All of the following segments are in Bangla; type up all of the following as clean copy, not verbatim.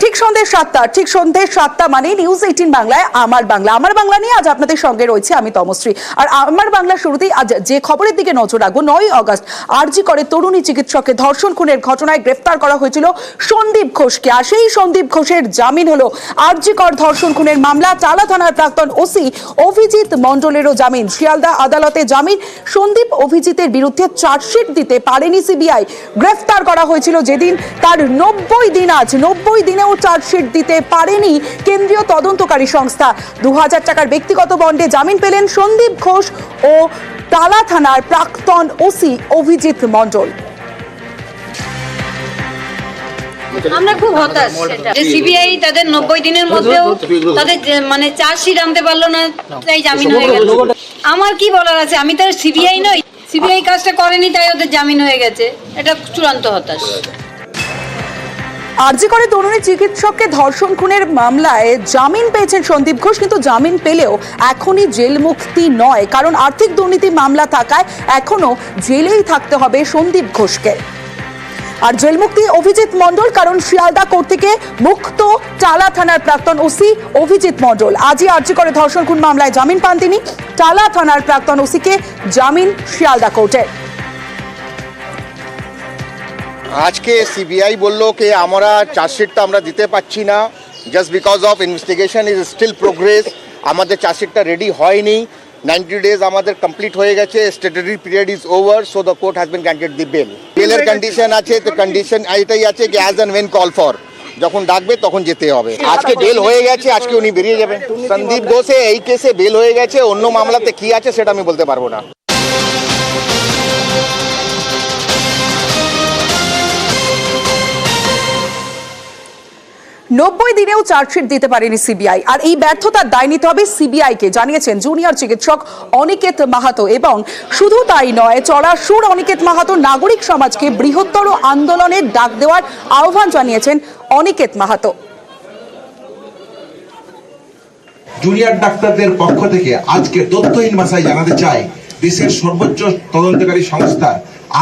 ঠিক সন্ধ্যে 7টা মানে নিউজ 18 বাংলায় আমার বাংলা নিয়ে আজ আপনাদের সঙ্গে রয়েছে আমি তমশ্রী। আর আমার বাংলা শুরুতেই আজ যে খবরের দিকে নজর রাখবো, 9 আগস্ট আরজি করে তরুণী চিকিৎসককে ধর্ষণ খুনের ঘটনায় গ্রেফতার করা হয়েছিল সন্দীপ ঘোষকে। আর সেই সন্দীপ ঘোষের জামিন হলো। আরজি কর ধর্ষণ খুনের মামলা টালা থানার প্রাক্তন ওসি অভিজিৎ মণ্ডলেরও জামিন। শিয়ালদা আদালতে জামিন। সন্দীপ অভিজিতের বিরুদ্ধে চার্জশিট দিতে পারেনি সিবিআই। গ্রেফতার করা হয়েছিল যেদিন তার 90 দিন। আজ 90 দিনেও চার্জশিট দিতে পারেনি কেন্দ্রীয় তদন্তকারী সংস্থা। 2000 টাকার ব্যক্তিগত বন্ডে জামিন পেলেন সন্দীপ ঘোষ ও টালা থানার প্রাক্তন ওসি অভিজিৎ মণ্ডল। আমরা খুব হতাশ যে সিবিআই তাদের 90 দিনের মধ্যেও তাদের মানে চার্জশিট আনতে পারলো না, তাই জামিন হয়ে গেল। আমার কি বলার আছে, আমি তো সিবিআই নই, সিবিআই কাজটা করেনি তাই ওদের জামিন হয়ে গেছে। এটা চূড়ান্ত হতাশ। আরজি করে তরুণী চিকিৎসককে ধর্ষণ খুনের মামলায় জামিন পেয়েছেন সন্দীপ ঘোষ, কিন্তু জামিন পেলেও এখনই জেল মুক্তি নয়, কারণ আর্থিক দুর্নীতি মামলা থাকায় এখনো জেলেই থাকতে হবে সন্দীপ ঘোষকে। আর জেল মুক্তি অভিজিৎ মণ্ডল, কারণ শিয়ালদা কোর্ট থেকে মুক্ত টালা থানার প্রাক্তন ওসি অভিজিৎ মণ্ডল। আজই আরজি করে ধর্ষণ খুন মামলায় জামিন পান তিনি। টালা থানার প্রাক্তন ওসিকে জামিন শিয়ালদা কোর্টে। আজকে সিবিআই বলল যে আমরা চার্জশিটটা আমরা দিতে পাচ্ছি না, just because of investigation is still progress. আমাদের চার্জশিটটা রেডি হয়নি, 90 ডেজ আমাদের কমপ্লিট হয়ে গেছে, statutory period is over, so the court has been granted the bail. বেলের কন্ডিশন আছে, তো কন্ডিশন এটাই আছে কি as and when call for, যখন ডাকবে তখন যেতে হবে। আজকে বেল হয়ে গেছে, আজকে উনি বেরিয়ে যাবেন। সন্দীপ ঘোষে এই কেসে বেল হয়ে গেছে, অন্য মামলাতে কি আছে সেটা আমি বলতে পারবো না। 90 দিনেও চার্জশিট দিতে পারেনি সিবিআই, আর এই ব্যর্থতার দায় নিতে হবে সিবিআইকে, জানিয়েছেন জুনিয়র চিকিৎসক অনিকেত মাহাতো। এবং শুধু তাই নয়, চড়া সুর অনিকেত মাহাতো নাগরিক সমাজকে বৃহত্তর আন্দোলনের ডাক দেওয়ার আহ্বান জানিয়েছেন অনিকেত মাহাতো। জুনিয়র ডাক্তারদের পক্ষ থেকে আজকে তথ্যহীন ভাষায় জানাতে চাই, দেশের সর্বোচ্চ তদন্তকারী সংস্থা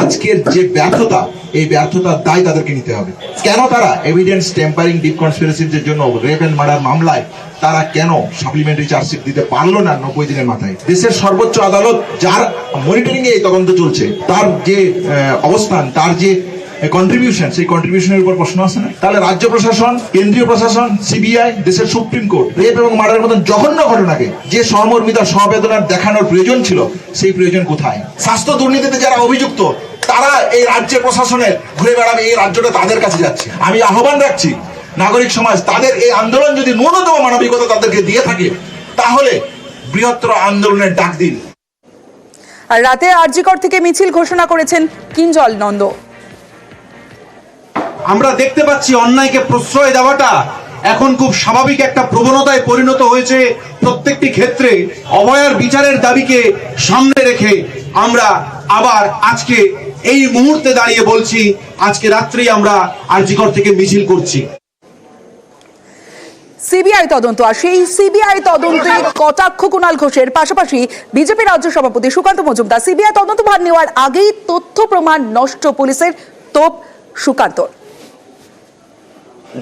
আজকের যে ব্যর্থতা, এই ব্যর্থতার দায় তাদেরকে নিতে হবে। কেন তারা এভিডেন্স টেম্পারিং, ডিপ কনস্পিরেসির জন্য রেপ এন্ড মার্ডার মামলায় তারা কেন সাপ্লিমেন্টারি চার্জশিট দিতে পারলো না 90 দিনের মাথায়? দেশের সর্বোচ্চ আদালত যার মনিটরিং এ এই তদন্ত চলছে, তার যে অবস্থান, তার যে কন্ট্রিবিউশন, সেই কন্ট্রিবিউশনের উপর প্রশ্ন আসে না? তাহলে রাজ্য প্রশাসন, কেন্দ্রীয় প্রশাসন, সিবিআই, দেশের সুপ্রিম কোর্ট রেপ এবং মার্ডারের মতন জঘন্য ঘটনাকে যে সহমর্মিতা, সহবেদনার দেখানোর প্রয়োজন ছিল, সেই প্রয়োজন কোথায়? স্বাস্থ্য দুর্নীতিতে যারা অভিযুক্ত তারা এই রাজ্যের প্রশাসনের ঘুরে বেড়াবে, এই রাজ্যটা তাদের কাছে যাচ্ছে। আমি আহ্বান রাখছি নাগরিক সমাজ, তাদের এই আন্দোলন যদি ন্যূনতম মানবিকতা তাদেরকে দিয়ে থাকে, তাহলে বৃহত্তর আন্দোলনের ডাক দিন। আর রাতে আরজিকর থেকে মিছিল ঘোষণা করেছেন কিঞ্জল নন্দ। আমরা দেখতে পাচ্ছি অন্যায়কে প্রশ্রয় দেওয়াটা এখন খুব স্বাভাবিক একটা প্রবণতায় পরিণত হয়েছে। প্রত্যেকটি ক্ষেত্রে অভয়ার বিচারের দাবিকে সামনে রেখে আমরা আবার আজকে এই মুহূর্তে দাঁড়িয়ে বলছি, আজকে রাত্রেই আমরা আরজিকর থেকে মিছিল করছি। সিবিআই তদন্ত, আর সেই সিবিআই তদন্তে কটাক্ষ কুণাল ঘোষের, পাশাপাশি বিজেপি রাজ্য সভাপতি সুকান্ত মজুমদার। সিবিআই তদন্তভার নেওয়ার আগেই তথ্য প্রমাণ নষ্ট পুলিশের, তোপ সুকান্ত।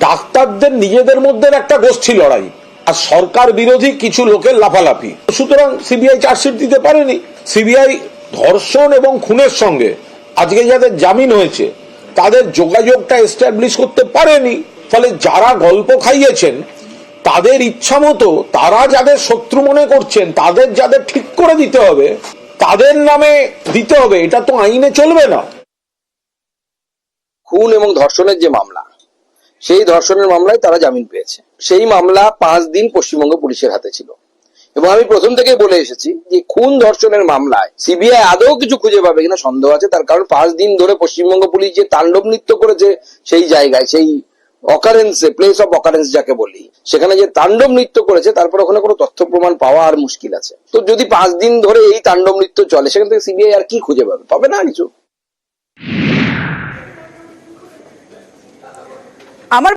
ডাক্তারদের নিজেদের মধ্যে একটা গোষ্ঠী লড়াই আর সরকার বিরোধী কিছু লোকের লাফালাফি, সুতরাং সিবিআই চার্জশিট দিতে পারেনি। সিবিআই ধর্ষণ এবং খুনের সঙ্গে আজকে যাদের জামিন হয়েছে তাদের যোগাযোগটা এস্টাবলিশ করতে পারেনি। ফলে যারা গল্প খাইয়েছেন তাদের ইচ্ছা মতো তারা যাদের শত্রু মনে করছেন, তাদের যাদের ঠিক করে দিতে হবে, তাদের নামে দিতে হবে, এটা তো আইনে চলবে না। খুন এবং ধর্ষণের যে মামলা, সেই ধর্ষণের মামলায় তারা জামিন পেয়েছে। সেই মামলা 5 দিন পশ্চিমবঙ্গ পুলিশের হাতে ছিল, এবং আমি প্রথম থেকে বলে এসেছি যে খুন ধর্ষণের মামলায় সিবিআই আদৌ কিছু খুঁজে পাবে কিনা সন্দেহ আছে। তার কারণ 5 দিন ধরে পশ্চিমবঙ্গ পুলিশ যে তাণ্ডব নৃত্য করেছে সেই জায়গায়, সেই অকারেন্সে, প্লেস অফ অকারেন্স যাকে বলি, সেখানে যে তাণ্ডব নৃত্য করেছে, তারপর ওখানে কোনো তথ্য প্রমাণ পাওয়া আর মুশকিল আছে। তো যদি 5 দিন ধরে এই তাণ্ডব নৃত্য চলে, সেখান থেকে সিবিআই আর কি খুঁজে পাবে? পাবে না কিছু। আমার